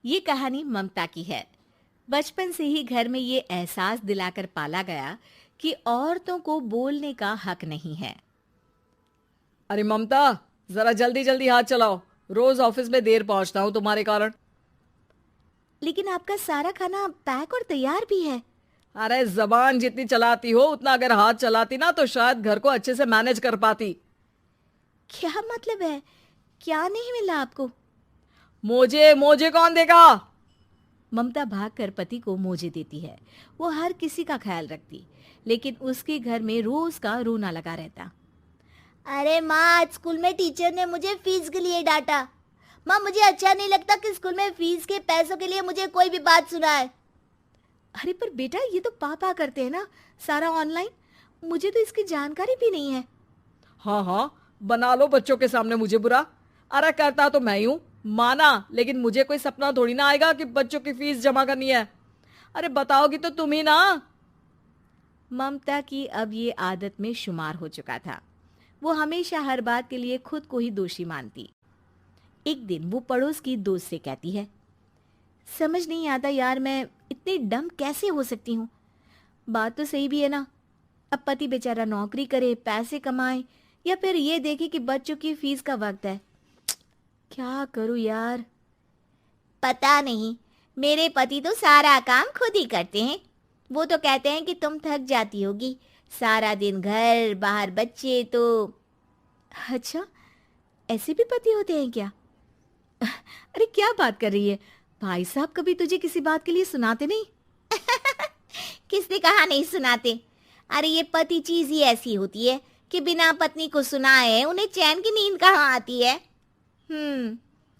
ये कहानी ममता की है। बचपन से ही घर में ये एहसास दिलाकर पाला गया कि औरतों को बोलने का हक नहीं है। अरे ममता, जरा जल्दी जल्दी हाथ चलाओ। रोज ऑफिस में देर पहुंचता हूँ तुम्हारे कारण। लेकिन आपका सारा खाना पैक और तैयार भी है। अरे जबान जितनी चलाती हो उतना अगर हाथ चलाती ना तो शायद घर को अच्छे से मैनेज कर पाती। क्या मतलब है? क्या नहीं मिला आपको? मोजे मोजे कौन देगा? ममता भागकर पति को मोजे देती है। वो हर किसी का ख्याल रखती, लेकिन उसके घर में रोज का रोना लगा रहता। अरे माँ, आज स्कूल में टीचर ने मुझे फीस के लिए डांटा। माँ, मुझे अच्छा नहीं लगता कि स्कूल में फीस के पैसों के लिए मुझे कोई भी बात सुनाए। अरे पर बेटा, ये तो पापा करते हैं ना, सारा ऑनलाइन। मुझे तो इसकी जानकारी भी नहीं है। हाँ हाँ, बना लो बच्चों के सामने मुझे बुरा। अरे करता तो मैं ही हूँ, माना, लेकिन मुझे कोई सपना थोड़ी ना आएगा कि बच्चों की फीस जमा करनी है। अरे बताओगी तो तुम ही ना। ममता की अब ये आदत में शुमार हो चुका था। वो हमेशा हर बात के लिए खुद को ही दोषी मानती। एक दिन वो पड़ोस की दोस्त से कहती है, समझ नहीं आता यार, मैं इतनी डम कैसे हो सकती हूँ। बात तो सही भी है ना। अब पति बेचारा नौकरी करे, पैसे कमाए, या फिर ये देखे कि बच्चों की फीस का वक्त है। क्या करूँ यार। पता नहीं, मेरे पति तो सारा काम खुद ही करते हैं। वो तो कहते हैं कि तुम थक जाती होगी, सारा दिन घर बाहर बच्चे। तो अच्छा, ऐसे भी पति होते हैं क्या? अरे क्या बात कर रही है? भाई साहब कभी तुझे किसी बात के लिए सुनाते नहीं? किसने कहा नहीं सुनाते? अरे ये पति चीज ही ऐसी होती है कि बिना पत्नी को सुनाए उन्हें चैन की नींद कहाँ आती है।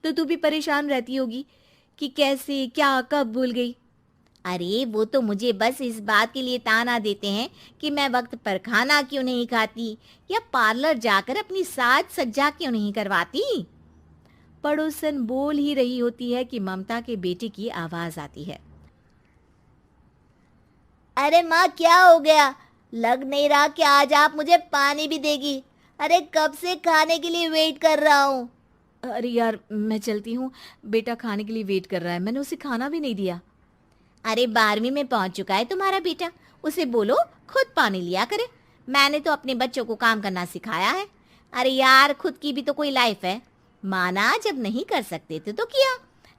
तो तू भी परेशान रहती होगी कि कैसे, क्या, कब भूल गई। अरे वो तो मुझे बस इस बात के लिए ताना देते हैं कि मैं वक्त पर खाना क्यों नहीं खाती या पार्लर जाकर अपनी साज सज्जा क्यों नहीं करवाती। पड़ोसन बोल ही रही होती है कि ममता के बेटे की आवाज आती है। अरे माँ, क्या हो गया? लग नहीं रहा कि आज आप मुझे पानी भी देगी। अरे कब से खाने के लिए वेट कर रहा हूँ। अरे यार, मैं चलती हूँ। बेटा खाने के लिए वेट कर रहा है, मैंने उसे खाना भी नहीं दिया। अरे 12वीं में पहुंच चुका है तुम्हारा बेटा, उसे बोलो खुद पानी लिया करे। मैंने तो अपने बच्चों को काम करना सिखाया है। अरे यार, खुद की भी तो कोई लाइफ है। माना जब नहीं कर सकते थे तो किया,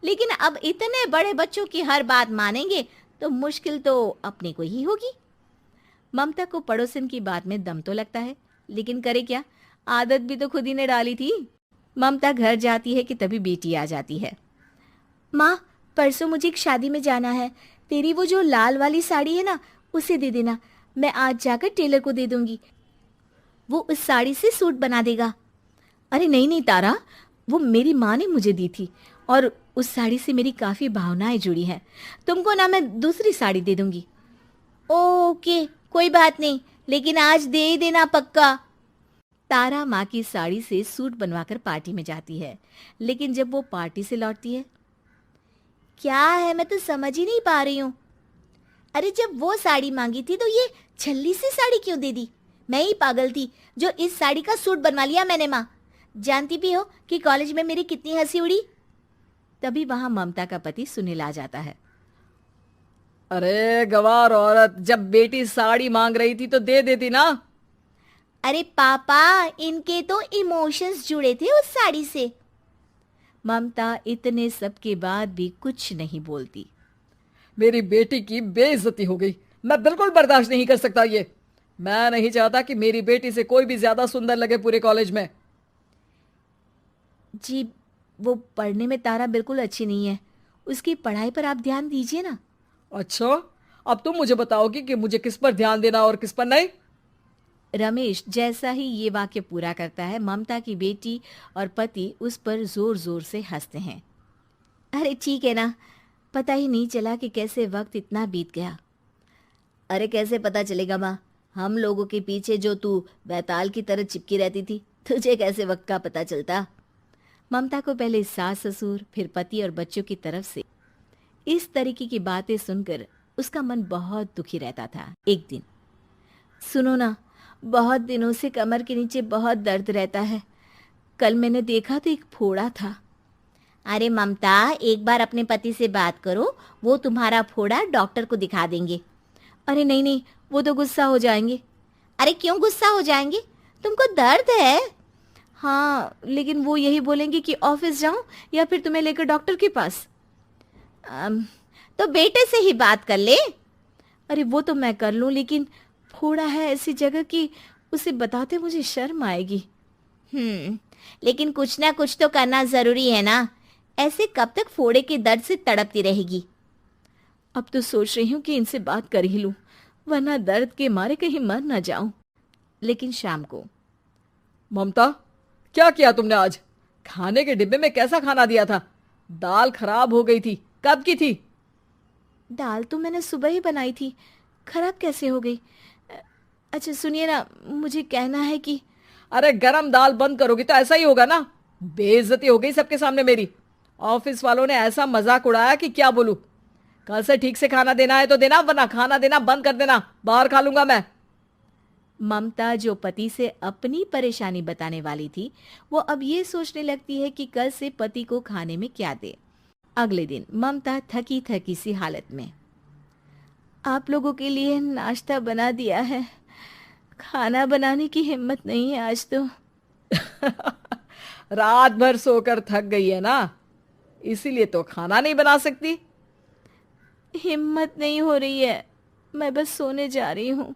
लेकिन अब इतने बड़े बच्चों की हर बात मानेंगे तो मुश्किल तो अपने को ही होगी। ममता को पड़ोसन की बात में दम तो लगता है, लेकिन करे क्या, आदत भी तो खुद ही ने डाली थी। ममता घर जाती है कि तभी बेटी आ जाती है। माँ, परसों मुझे एक शादी में जाना है। तेरी वो जो लाल वाली साड़ी है ना, उसे दे देना। मैं आज जाकर टेलर को दे दूंगी, वो उस साड़ी से सूट बना देगा। अरे नहीं नहीं तारा, वो मेरी माँ ने मुझे दी थी और उस साड़ी से मेरी काफ़ी भावनाएं जुड़ी हैं। तुमको ना मैं दूसरी साड़ी दे दूंगी। ओके, कोई बात नहीं, लेकिन आज दे ही देना पक्का। तारा माँ की साड़ी से सूट बनवाकर पार्टी में जाती है, लेकिन जब वो पार्टी से लौटती है, क्या है, मैं तो समझ ही नहीं पा रही हूँ। अरे जब वो साड़ी मांगी थी तो ये छल्ली सी साड़ी क्यों दे दी? मैं ही पागल थी जो इस साड़ी का सूट बनवा लिया मैंने। माँ, जानती भी हो कि कॉलेज में मेरी कितनी हंसी उड़ी। तभी वहां ममता का पति सुनील आ जाता है। अरे गवार औरत, जब बेटी साड़ी मांग रही थी तो दे देती ना। अरे पापा, इनके तो इमोशंस जुड़े थे उस साड़ी से। ममता इतने सब के बाद भी कुछ नहीं बोलती। मेरी बेटी की बेइज्जती हो गई, मैं बिल्कुल बर्दाश्त नहीं कर सकता ये। मैं नहीं चाहता कि मेरी बेटी से कोई भी ज्यादा सुंदर लगे पूरे कॉलेज में। जी, वो पढ़ने में तारा बिल्कुल अच्छी नहीं है, उसकी पढ़ाई पर आप ध्यान दीजिए ना। अच्छा, अब तुम मुझे बताओगी कि मुझे किस पर ध्यान देना और किस पर नहीं। रमेश जैसा ही ये वाक्य पूरा करता है, ममता की बेटी और पति उस पर जोर जोर से हंसते हैं। अरे ठीक है ना, पता ही नहीं चला कि कैसे वक्त इतना बीत गया। अरे कैसे पता चलेगा माँ, हम लोगों के पीछे जो तू बैताल की तरह चिपकी रहती थी, तुझे कैसे वक्त का पता चलता। ममता को पहले सास ससुर, फिर पति और बच्चों की तरफ से इस तरीके की बातें सुनकर उसका मन बहुत दुखी रहता था। एक दिन, सुनो ना, बहुत दिनों से कमर के नीचे बहुत दर्द रहता है। कल मैंने देखा तो एक फोड़ा था। अरे ममता, एक बार अपने पति से बात करो, वो तुम्हारा फोड़ा डॉक्टर को दिखा देंगे। अरे नहीं नहीं, वो तो गुस्सा हो जाएंगे। अरे क्यों गुस्सा हो जाएंगे? तुमको दर्द है? हाँ, लेकिन वो यही बोलेंगे कि ऑफिस जाऊं या फिर तुम्हें लेकर डॉक्टर के पास। तो बेटे से ही बात कर ले। अरे वो तो मैं कर लूं, लेकिन फोड़ा है ऐसी जगह कि उसे बताते मुझे शर्म आएगी। लेकिन कुछ ना कुछ तो करना जरूरी है ना। ऐसे कब तक फोड़े के दर्द से तड़पती रहेगी? अब तो सोच रही हूँ कि इनसे बात कर ही लूं, वरना दर्द के मारे कहीं मर ना जाऊं। लेकिन शाम को, ममता, क्या किया तुमने आज? खाने के डिब्बे में कैसा खाना दिया था? दाल खराब हो गई थी। कब की थी? दाल तो मैंने सुबह ही बनाई थी, खराब कैसे हो गई? अच्छा सुनिए ना, मुझे कहना है कि अरे गरम दाल बंद करोगी तो ऐसा ही होगा ना। बेइज्जती हो गई सबके सामने मेरी। ऑफिस वालों ने ऐसा मजाक उड़ाया कि क्या बोलूं। कल से ठीक से खाना देना है तो देना, वरना खाना देना बंद कर देना। बाहर खा लूंगा मैं। ममता, जो पति से अपनी परेशानी बताने वाली थी, वो अब ये सोचने लगती है कि कल से पति को खाने में क्या दे। अगले दिन ममता थकी थकी सी हालत में, आप लोगों के लिए नाश्ता बना दिया है, खाना बनाने की हिम्मत नहीं है आज तो। रात भर सोकर थक गई है ना, इसीलिए तो खाना नहीं बना सकती। हिम्मत नहीं हो रही है, मैं बस सोने जा रही हूँ।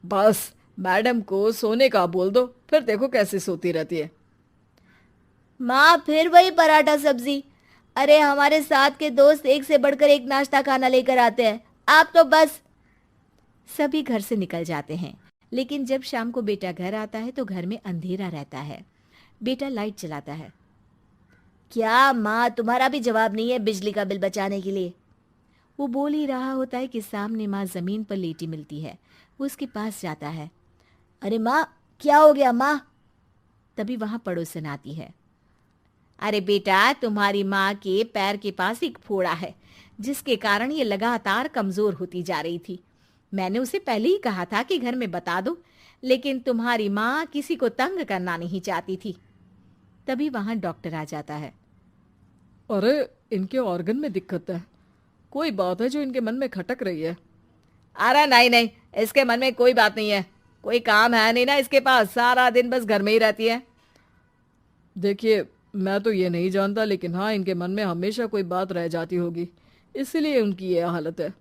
बस मैडम को सोने का बोल दो, फिर देखो कैसे सोती रहती है। माँ, फिर वही पराठा सब्जी। अरे हमारे साथ के दोस्त एक से बढ़कर एक नाश्ता खाना लेकर आते हैं, आप तो बस। सभी घर से निकल जाते हैं, लेकिन जब शाम को बेटा घर आता है तो घर में अंधेरा रहता है। बेटा लाइट चलाता है। क्या माँ, तुम्हारा भी जवाब नहीं है बिजली का बिल बचाने के लिए? वो बोल ही रहा होता है कि सामने माँ जमीन पर लेटी मिलती है। वो उसके पास जाता है। अरे माँ, क्या हो गया माँ? तभी वहां पड़ोसन आती है। अरे बेटा, तुम्हारी माँ के पैर के पास एक फोड़ा है, जिसके कारण ये लगातार कमजोर होती जा रही थी। मैंने उसे पहले ही कहा था कि घर में बता दो, लेकिन तुम्हारी माँ किसी को तंग करना नहीं चाहती थी। तभी वहां डॉक्टर आ जाता है। अरे इनके ऑर्गन में दिक्कत है, कोई बात है जो इनके मन में खटक रही है। अरे नहीं नहीं, इसके मन में कोई बात नहीं है, कोई काम है नहीं ना इसके पास, सारा दिन बस घर में ही रहती है। देखिए, मैं तो ये नहीं जानता, लेकिन हाँ, इनके मन में हमेशा कोई बात रह जाती होगी, इसीलिए उनकी ये हालत है।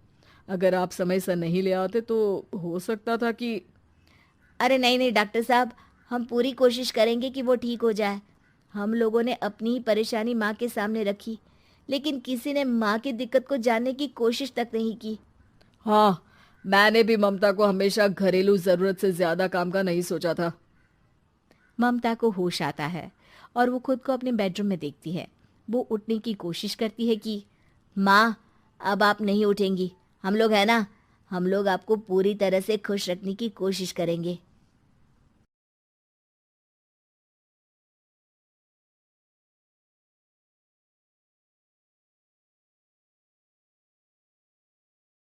अगर आप समय से नहीं ले आते तो हो सकता था कि। अरे नहीं नहीं डॉक्टर साहब, हम पूरी कोशिश करेंगे कि वो ठीक हो जाए। हम लोगों ने अपनी ही परेशानी माँ के सामने रखी, लेकिन किसी ने माँ की दिक्कत को जानने की कोशिश तक नहीं की। हाँ, मैंने भी ममता को हमेशा घरेलू जरूरत से ज्यादा काम का नहीं सोचा था। ममता को होश आता है और वो खुद को अपने बेडरूम में देखती है। वो उठने की कोशिश करती है कि माँ, अब आप नहीं उठेंगी, हम लोग है ना, हम लोग आपको पूरी तरह से खुश रखने की कोशिश करेंगे।